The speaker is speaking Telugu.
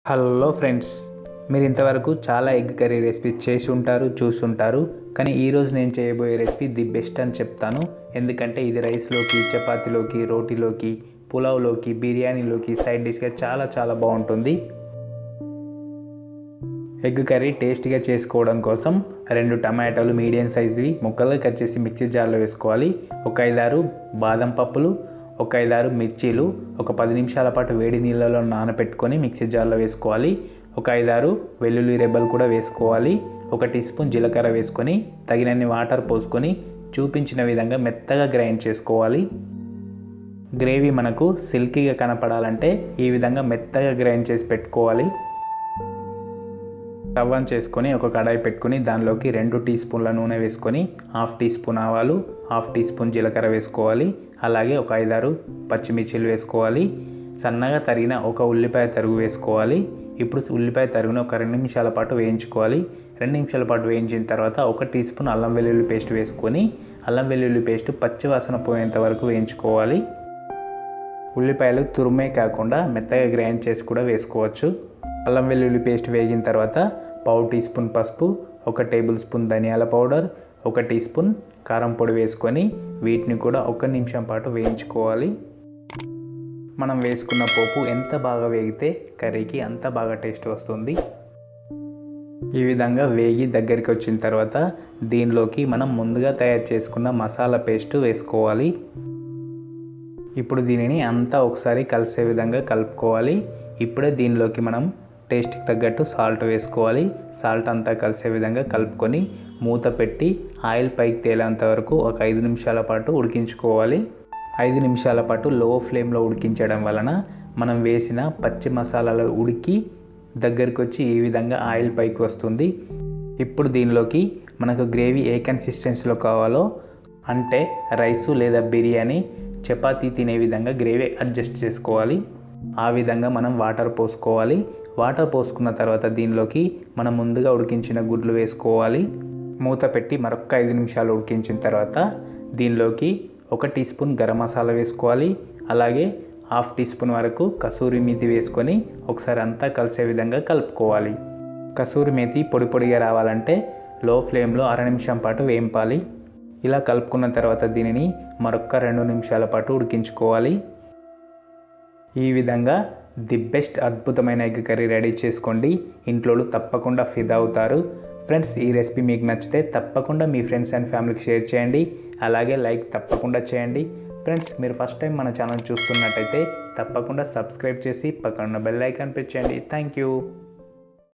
హలో ఫ్రెండ్స్, మీరు ఇంతవరకు చాలా ఎగ్ కర్రీ రెసిపీస్ చేసి ఉంటారు, చూస్తుంటారు. కానీ ఈరోజు నేను చేయబోయే రెసిపీ ది బెస్ట్ అని చెప్తాను. ఎందుకంటే ఇది రైస్లోకి, చపాతీలోకి, రోటీలోకి, పులావ్లోకి, బిర్యానీలోకి సైడ్ డిష్గా చాలా బాగుంటుంది. ఎగ్ కర్రీ టేస్టీగా చేసుకోవడం కోసం 2 టమాటాలు మీడియం సైజువి ముక్కలుగా కట్ చేసి మిక్సీ జార్లో వేసుకోవాలి. ఒక 5-6 బాదం పప్పులు, ఒక 5-6 మిర్చీలు ఒక 10 నిమిషాల పాటు వేడి నీళ్ళలో నానబెట్టుకొని మిక్సీ జార్లో వేసుకోవాలి. ఒక 5-6 వెల్లుల్లి రెబ్బలు కూడా వేసుకోవాలి. 1 టీ స్పూన్ జీలకర్ర వేసుకొని తగినన్ని వాటర్ పోసుకొని చూపించిన విధంగా మెత్తగా గ్రైండ్ చేసుకోవాలి. గ్రేవీ మనకు సిల్కీగా కనపడాలంటే ఈ విధంగా మెత్తగా గ్రైండ్ చేసి పెట్టుకోవాలి. స్టవ్ ఆన్ చేసుకొని ఒక కడాయి పెట్టుకొని దానిలోకి 2 టీ స్పూన్ల నూనె వేసుకొని 1/2 టీ స్పూన్ ఆవాలు, 1/2 టీ స్పూన్ జీలకర్ర వేసుకోవాలి. అలాగే ఒక 5-6 పచ్చిమిర్చిలు వేసుకోవాలి. సన్నగా తరిగిన ఒక ఉల్లిపాయ తరుగు వేసుకోవాలి. ఇప్పుడు ఉల్లిపాయ తరుగును ఒక 2 నిమిషాల పాటు వేయించుకోవాలి. 2 నిమిషాల పాటు వేయించిన తర్వాత 1 టీ స్పూన్ అల్లం వెల్లుల్లి పేస్ట్ వేసుకొని అల్లం వెల్లుల్లి పేస్ట్ పచ్చి వాసన పోయేంత వరకు వేయించుకోవాలి. ఉల్లిపాయలు తురుమే కాకుండా మెత్తగా గ్రైండ్ చేసి కూడా వేసుకోవచ్చు. అల్లం వెల్లుల్లి పేస్ట్ వేగిన తర్వాత 1/2 టీ స్పూన్ పసుపు, 1 టేబుల్ స్పూన్ ధనియాల పౌడర్, 1 టీ స్పూన్ కారం పొడి వేసుకొని వీటిని కూడా 1 నిమిషం పాటు వేయించుకోవాలి. మనం వేసుకున్న పోపు ఎంత బాగా వేగితే కర్రీకి అంత బాగా టేస్ట్ వస్తుంది. ఈ విధంగా వేగి దగ్గరికి వచ్చిన తర్వాత దీనిలోకి మనం ముందుగా తయారు చేసుకున్న మసాలా పేస్ట్ వేసుకోవాలి. ఇప్పుడు దీనిని అంతా ఒకసారి కలిసే విధంగా కలుపుకోవాలి. ఇప్పుడే దీనిలోకి మనం టేస్ట్కి తగ్గట్టు సాల్ట్ వేసుకోవాలి. సాల్ట్ అంతా కలిసే విధంగా కలుపుకొని మూత పెట్టి ఆయిల్ పైకి తేలేంత వరకు ఒక 5 నిమిషాల పాటు ఉడికించుకోవాలి. 5 నిమిషాల పాటు లో ఫ్లేమ్లో ఉడికించడం వలన మనం వేసిన పచ్చి మసాలాలు ఉడికి దగ్గరికి వచ్చి ఈ విధంగా ఆయిల్ పైకి వస్తుంది. ఇప్పుడు దీనిలోకి మనకు గ్రేవీ ఏ కన్సిస్టెన్సీలో కావాలో, అంటే రైసు లేదా బిర్యానీ, చపాతీ తినే విధంగా గ్రేవీ అడ్జస్ట్ చేసుకోవాలి. ఆ విధంగా మనం వాటర్ పోసుకోవాలి. వాటర్ పోసుకున్న తర్వాత దీనిలోకి మనం ముందుగా ఉడికించిన గుడ్లు వేసుకోవాలి. మూత పెట్టి మరొక 5 నిమిషాలు ఉడికించిన తర్వాత దీనిలోకి 1 టీ స్పూన్ గరం మసాలా వేసుకోవాలి. అలాగే 1/2 టీ స్పూన్ వరకు కసూరి మేతి వేసుకొని ఒకసారి అంతా కలిసే విధంగా కలుపుకోవాలి. కసూరి మేతి పొడిగా రావాలంటే లో ఫ్లేమ్లో 1/2 నిమిషం పాటు వేయింపాలి. ఇలా కలుపుకున్న తర్వాత దీనిని మరొక 2 నిమిషాల పాటు ఉడికించుకోవాలి. ఈ విధంగా ది బెస్ట్ అద్భుతమైన ఎగ్ కర్రీ రెడీ చేసుకోండి. ఇంట్లో తప్పకుండా ఫిదా అవుతారు. ఫ్రెండ్స్, ఈ రెసిపీ మీకు నచ్చితే తప్పకుండా మీ ఫ్రెండ్స్ అండ్ ఫ్యామిలీకి షేర్ చేయండి. అలాగే లైక్ తప్పకుండా చేయండి. ఫ్రెండ్స్, మీరు ఫస్ట్ టైం మన ఛానల్ చూస్తున్నట్టయితే తప్పకుండా సబ్స్క్రైబ్ చేసి పక్కన బెల్ ఐకాన్ ప్రెస్ చేయండి. Thank you.